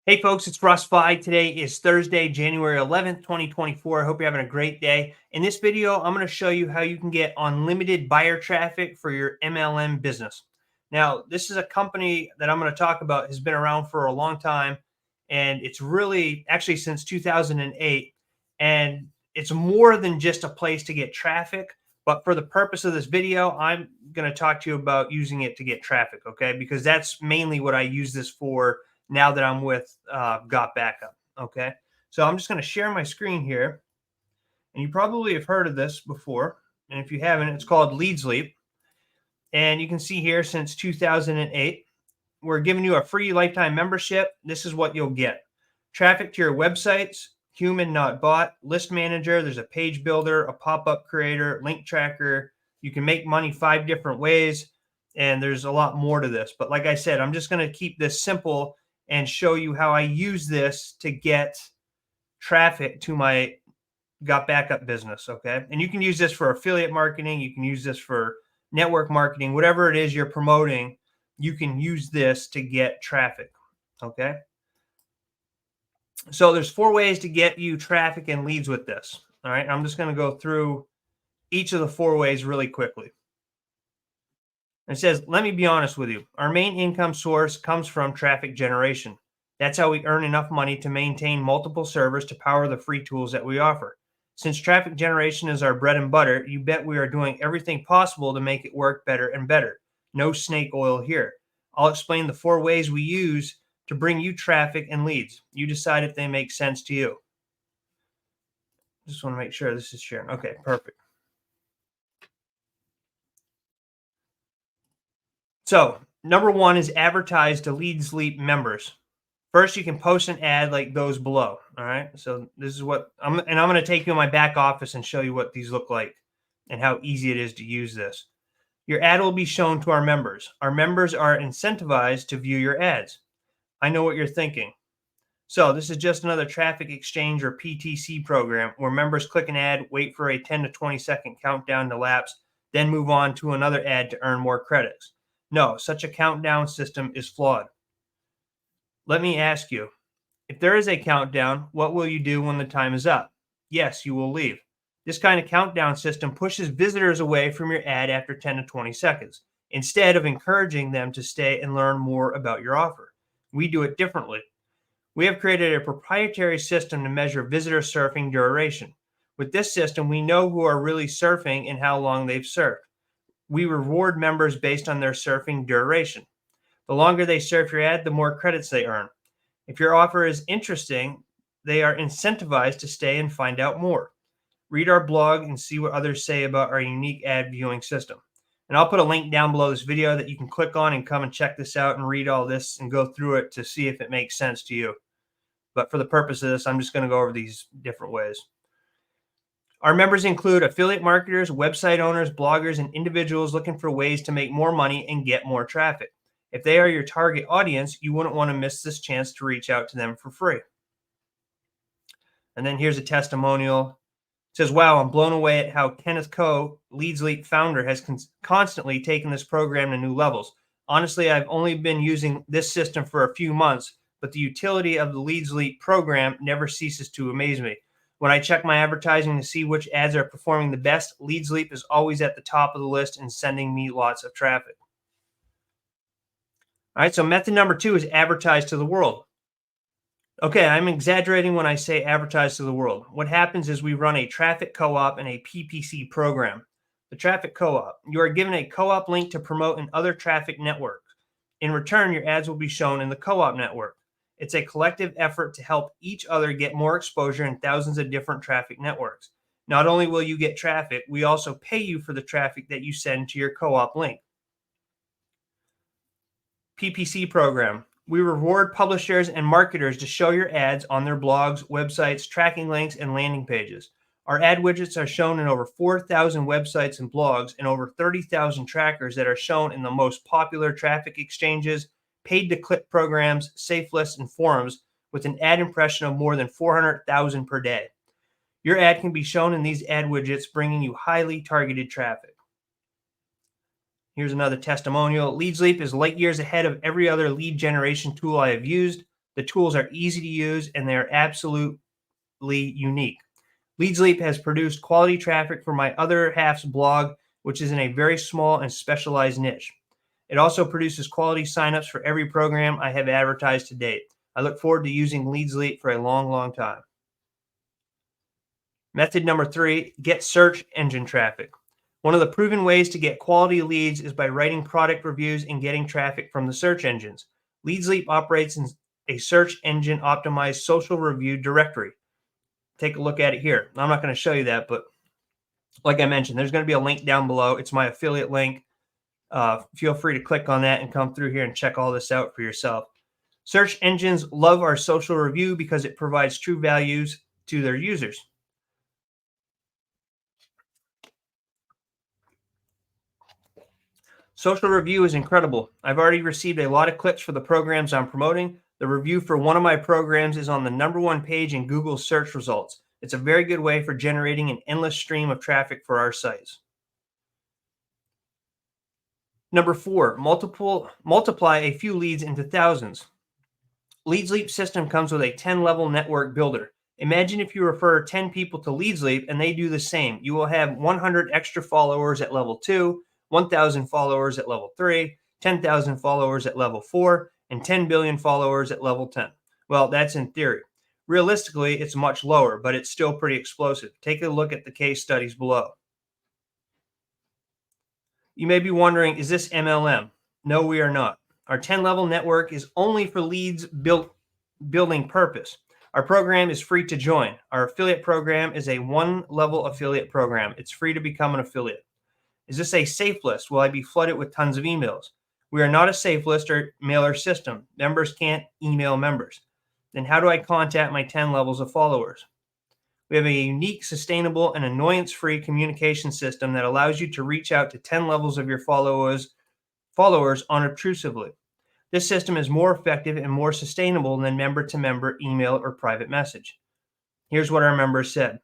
Hey folks, it's Russ. Today is Thursday, January 11th, 2024. I hope you're having a great day. In this video, I'm going to show you how you can get unlimited buyer traffic for your MLM business. Now, this is a company that I'm going to talk about has been around for a long time, and it's really actually since 2008. And it's more than just a place to get traffic. But for the purpose of this video, I'm going to talk to you about using it to get traffic, okay? Because that's mainly what I use this for now that I'm with Got Backup. Okay. So I'm just going to share my screen here. And you probably have heard of this before. And if you haven't, it's called Leads Leap. And you can see here since 2008, we're giving you a free lifetime membership. This is what you'll get: traffic to your websites, human, not bot, list manager. There's a page builder, a pop-up creator, link tracker. You can make money 5 different ways. And there's a lot more to this. But like I said, I'm just going to keep this simple and show you how I use this to get traffic to my Got Backup business. Okay. And you can use this for affiliate marketing. You can use this for network marketing, whatever it is you're promoting, you can use this to get traffic. Okay. So there's 4 ways to get you traffic and leads with this. All right. I'm just going to go through each of the 4 ways really quickly. It says, let me be honest with you. Our main income source comes from traffic generation. That's how we earn enough money to maintain multiple servers to power the free tools that we offer. Since traffic generation is our bread and butter, you bet we are doing everything possible to make it work better and better. No snake oil here. I'll explain the 4 ways we use to bring you traffic and leads. You decide if they make sense to you. Just want to make sure this is sharing. Okay, perfect. So number 1 is advertise to Leads Leap members. First, you can post an ad like those below. All right. So this is what I'm going to take you in my back office and show you what these look like and how easy it is to use this. Your ad will be shown to our members. Our members are incentivized to view your ads. I know what you're thinking. So this is just another traffic exchange or PTC program where members click an ad, wait for a 10 to 20 second countdown to lapse, then move on to another ad to earn more credits. No, such a countdown system is flawed. Let me ask you, if there is a countdown, what will you do when the time is up? Yes, you will leave. This kind of countdown system pushes visitors away from your ad after 10 to 20 seconds, instead of encouraging them to stay and learn more about your offer. We do it differently. We have created a proprietary system to measure visitor surfing duration. With this system, we know who are really surfing and how long they've surfed. We reward members based on their surfing duration. The longer they surf your ad, the more credits they earn. If your offer is interesting, they are incentivized to stay and find out more. Read our blog and see what others say about our unique ad viewing system. And I'll put a link down below this video that you can click on and come and check this out and read all this and go through it to see if it makes sense to you. But for the purpose of this, I'm just going to go over these different ways. Our members include affiliate marketers, website owners, bloggers, and individuals looking for ways to make more money and get more traffic. If they are your target audience, you wouldn't want to miss this chance to reach out to them for free. And then here's a testimonial. It says, wow, I'm blown away at how Kenneth Coe, Leads Leap founder, has constantly taken this program to new levels. Honestly, I've only been using this system for a few months, but the utility of the Leads Leap program never ceases to amaze me. When I check my advertising to see which ads are performing the best, Leads Leap is always at the top of the list and sending me lots of traffic. All right, so method number 2 is advertise to the world. Okay, I'm exaggerating when I say advertise to the world. What happens is we run a traffic co-op and a PPC program. The traffic co-op, you are given a co-op link to promote in other traffic networks. In return, your ads will be shown in the co-op network. It's a collective effort to help each other get more exposure in thousands of different traffic networks. Not only will you get traffic, we also pay you for the traffic that you send to your co-op link. PPC program. We reward publishers and marketers to show your ads on their blogs, websites, tracking links, and landing pages. Our ad widgets are shown in over 4,000 websites and blogs and over 30,000 trackers that are shown in the most popular traffic exchanges, paid-to-click programs, safe lists, and forums with an ad impression of more than 400,000 per day. Your ad can be shown in these ad widgets, bringing you highly targeted traffic. Here's another testimonial. Leads Leap is light years ahead of every other lead generation tool I have used. The tools are easy to use and they're absolutely unique. Leads Leap has produced quality traffic for my other half's blog, which is in a very small and specialized niche. It also produces quality signups for every program I have advertised to date. I look forward to using Leads Leap for a long, long time. Method number 3, get search engine traffic. One of the proven ways to get quality leads is by writing product reviews and getting traffic from the search engines. Leads Leap operates in a search engine optimized social review directory. Take a look at it here. I'm not going to show you that, but like I mentioned, there's going to be a link down below. It's my affiliate link. Feel free to click on that and come through here and check all this out for yourself. Search engines love our social review because it provides true values to their users. Social review is incredible. I've already received a lot of clicks for the programs I'm promoting. The review for one of my programs is on the #1 page in Google's search results. It's a very good way for generating an endless stream of traffic for our sites. Number 4, multiply a few leads into thousands. Leads Leap system comes with a 10-level network builder. Imagine if you refer 10 people to Leads Leap and they do the same. You will have 100 extra followers at level 2, 1,000 followers at level 3, 10,000 followers at level 4, and 10 billion followers at level 10. Well, that's in theory. Realistically, it's much lower, but it's still pretty explosive. Take a look at the case studies below. You may be wondering, is this MLM? No, we are not. Our 10-level network is only for leads building purpose. Our program is free to join. Our affiliate program is a 1-level affiliate program. It's free to become an affiliate. Is this a safe list? Will I be flooded with tons of emails? We are not a safe list or mailer system. Members can't email members. Then how do I contact my 10 levels of followers? We have a unique, sustainable, and annoyance-free communication system that allows you to reach out to 10 levels of your followers unobtrusively. This system is more effective and more sustainable than member-to-member email or private message. Here's what our members said.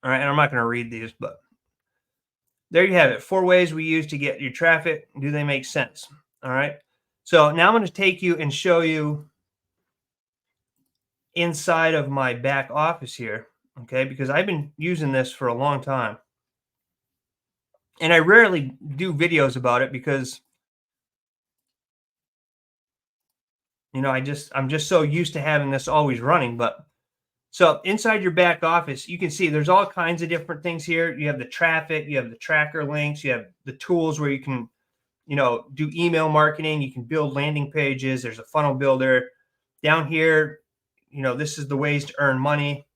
All right, and I'm not going to read these, but there you have it. 4 ways we use to get your traffic. Do they make sense? All right. So now I'm going to take you and show you inside of my back office here, okay, because I've been using this for a long time. And I rarely do videos about it because, you know, I'm just so used to having this always running. But so inside your back office, you can see there's all kinds of different things here. You have the traffic, you have the tracker links, you have the tools where you can, you know, do email marketing, you can build landing pages, there's a funnel builder. Down here, you know, this is the ways to earn money.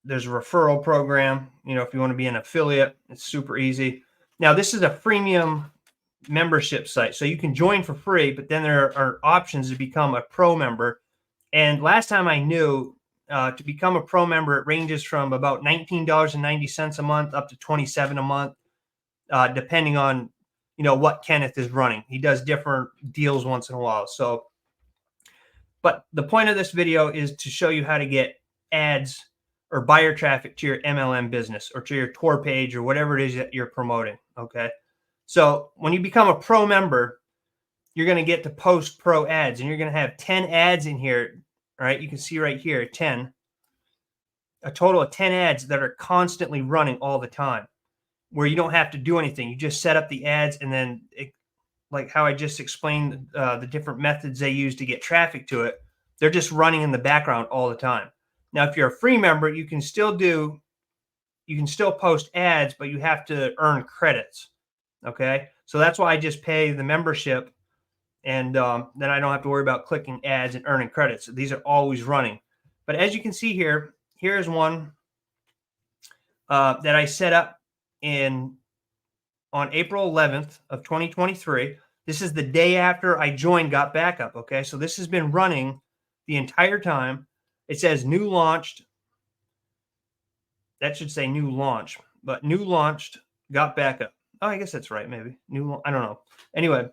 There's a referral program. You know, if you want to be an affiliate, it's super easy. Now, this is a freemium membership site, so you can join for free, but then there are options to become a pro member. And last time I knew, to become a pro member, it ranges from about $19.90 a month up to $27 a month, depending on, you know, what Kenneth is running. He does different deals once in a while. So, but the point of this video is to show you how to get ads or buyer traffic to your MLM business or to your tour page or whatever it is that you're promoting. Okay. So when you become a pro member, you're going to get to post pro ads, and you're going to have 10 ads in here. All right. You can see right here, 10, a total of 10 ads that are constantly running all the time, where you don't have to do anything. You just set up the ads, and then like how I just explained the different methods they use to get traffic to it, they're just running in the background all the time. Now, if you're a free member, you can still post ads, but you have to earn credits. Okay. So that's why I just pay the membership, and then I don't have to worry about clicking ads and earning credits. These are always running. But as you can see here, here's one that I set up on April 11th of 2023. This is the day after I joined Got Backup. Okay. So this has been running the entire time. It says new launched. That should say new launch, but new launched Got Backup. Oh, I guess that's right. Maybe I don't know. Anyway,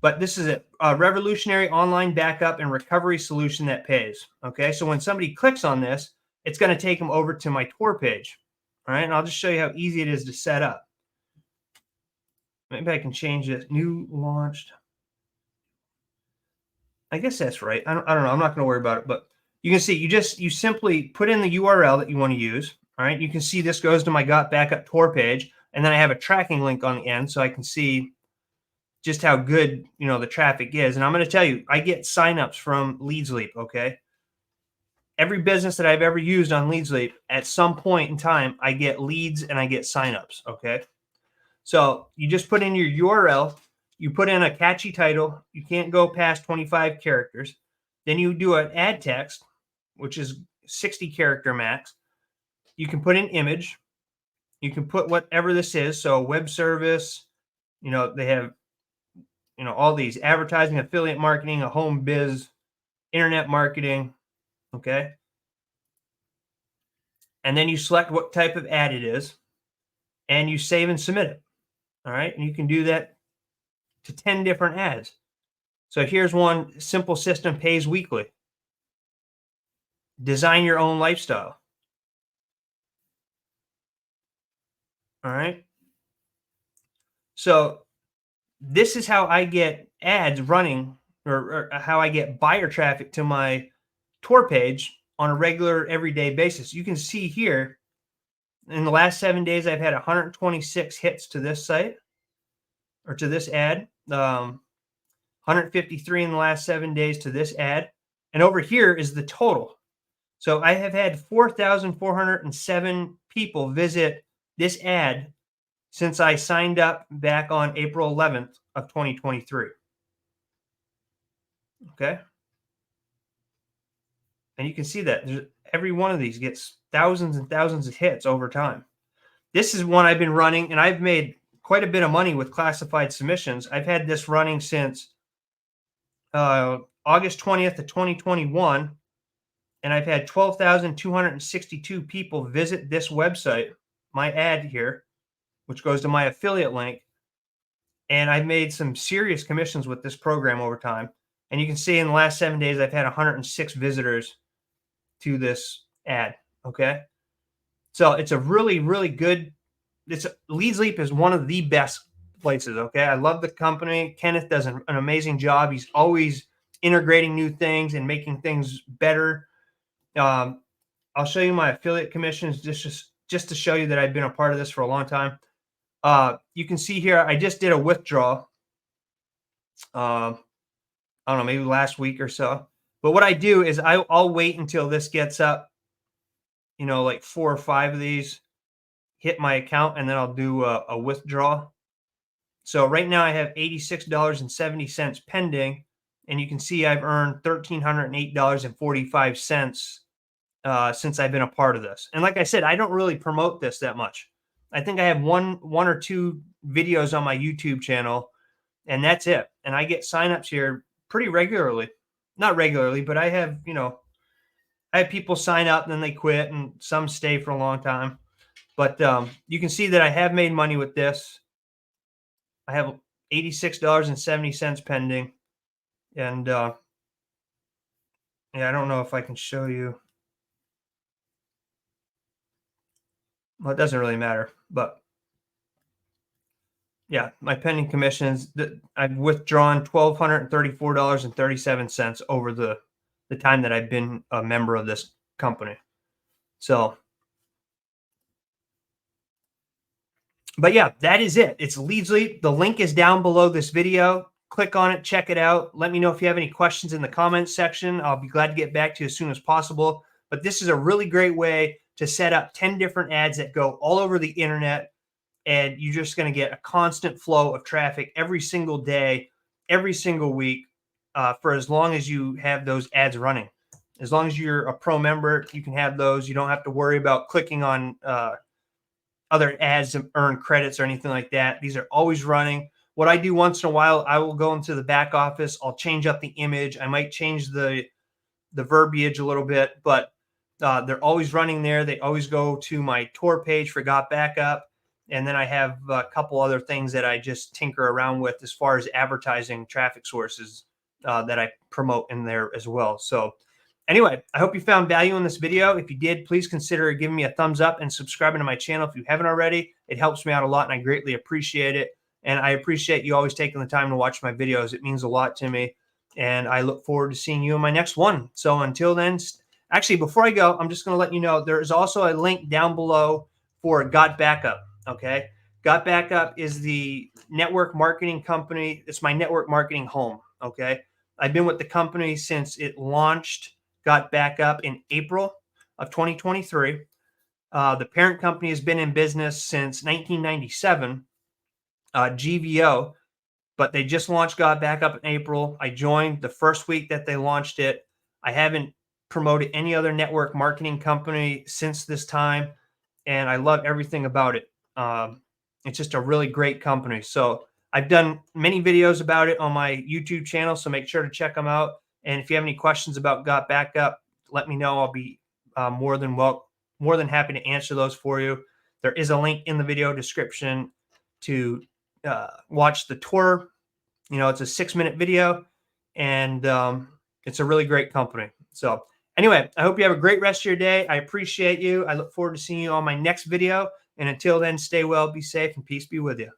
but this is a revolutionary online backup and recovery solution that pays. Okay. So when somebody clicks on this, it's going to take them over to my tour page. All right. And I'll just show you how easy it is to set up. Maybe I can change this. New launched. I guess that's right. I don't know. I'm not going to worry about it, but you can see you simply put in the URL that you want to use. All right. You can see this goes to my Got Backup tour page, and then I have a tracking link on the end so I can see just how good, the traffic is. And I'm going to tell you, I get signups from Leads Leap. Okay. Every business that I've ever used on Leads Leap, at some point in time, I get leads and I get signups. Okay. So you just put in your URL, you put in a catchy title. You can't go past 25 characters. Then you do an ad text, which is 60 character max. You can put an image. You can put whatever this is. So web service, they have, all these advertising, affiliate marketing, a home biz, internet marketing. Okay. And then you select what type of ad it is and you save and submit it. All right. And you can do that to 10 different ads. So here's one: simple system, pays weekly. Design your own lifestyle. All right. So this is how I get ads running, or how I get buyer traffic to my tour page on a regular, everyday basis. You can see here in the last 7 days, I've had 126 hits to this site, or to this ad. 153 in the last 7 days to this ad. And over here is the total. So I have had 4,407 people visit this ad since I signed up back on April 11th of 2023. Okay. And you can see that every one of these gets thousands and thousands of hits over time. This is one I've been running, and I've made quite a bit of money with classified submissions. I've had this running since August 20th of 2021, and I've had 12,262 people visit this website, my ad here, which goes to my affiliate link. And I've made some serious commissions with this program over time. And you can see in the last 7 days, I've had 106 visitors to this ad. Okay. So it's a really, really good, Leads Leap is one of the best places. Okay. I love the company. Kenneth does an amazing job. He's always integrating new things and making things better. I'll show you my affiliate commissions just to show you that I've been a part of this for a long time. You can see here, I just did a withdrawal. I don't know, maybe last week or so. But what I do is I'll wait until this gets up, like 4 or 5 of these hit my account, and then I'll do a withdrawal. So right now I have $86.70 pending, and you can see I've earned $1,308.45 since I've been a part of this. And like I said, I don't really promote this that much. I think I have one or two videos on my YouTube channel, and that's it. And I get signups here pretty regularly. Not regularly, but I have, I have people sign up and then they quit, and some stay for a long time. But you can see that I have made money with this. I have $86.70 pending. And yeah, I don't know if I can show you. Well, it doesn't really matter, but yeah, my pending commissions, I've withdrawn $1,234.37 over the time that I've been a member of this company. So, but yeah, that is it. It's Leads Leap. The link is down below this video. Click on it, check it out. Let me know if you have any questions in the comments section. I'll be glad to get back to you as soon as possible. But this is a really great way to set up 10 different ads that go all over the internet, and you're just going to get a constant flow of traffic every single day, every single week, for as long as you have those ads running. As long as you're a pro member, you can have those. You don't have to worry about clicking on other ads to earn credits or anything like that. These are always running. What I do once in a while, I will go into the back office. I'll change up the image. I might change the verbiage a little bit, but they're always running there. They always go to my tour page for Got Backup. And then I have a couple other things that I just tinker around with as far as advertising traffic sources that I promote in there as well. So anyway, I hope you found value in this video. If you did, please consider giving me a thumbs up and subscribing to my channel if you haven't already. It helps me out a lot, and I greatly appreciate it. And I appreciate you always taking the time to watch my videos. It means a lot to me. And I look forward to seeing you in my next one. So until then, actually, before I go, I'm just going to let you know there is also a link down below for Got Backup. Okay. Got Backup is the network marketing company. It's my network marketing home. Okay. I've been with the company since it launched Got Backup in April of 2023. The parent company has been in business since 1997, GVO, but they just launched Got Backup in April. I joined the first week that they launched it. I haven't promoted any other network marketing company since this time, and I love everything about it. It's just a really great company. So I've done many videos about it on my YouTube channel, so make sure to check them out. And if you have any questions about Got Backup, let me know. I'll be more than happy to answer those for you. There is a link in the video description to watch the tour. It's a 6-minute video, and it's a really great company. So anyway, I hope you have a great rest of your day. I appreciate you. I look forward to seeing you on my next video. And until then, stay well, be safe, and peace be with you.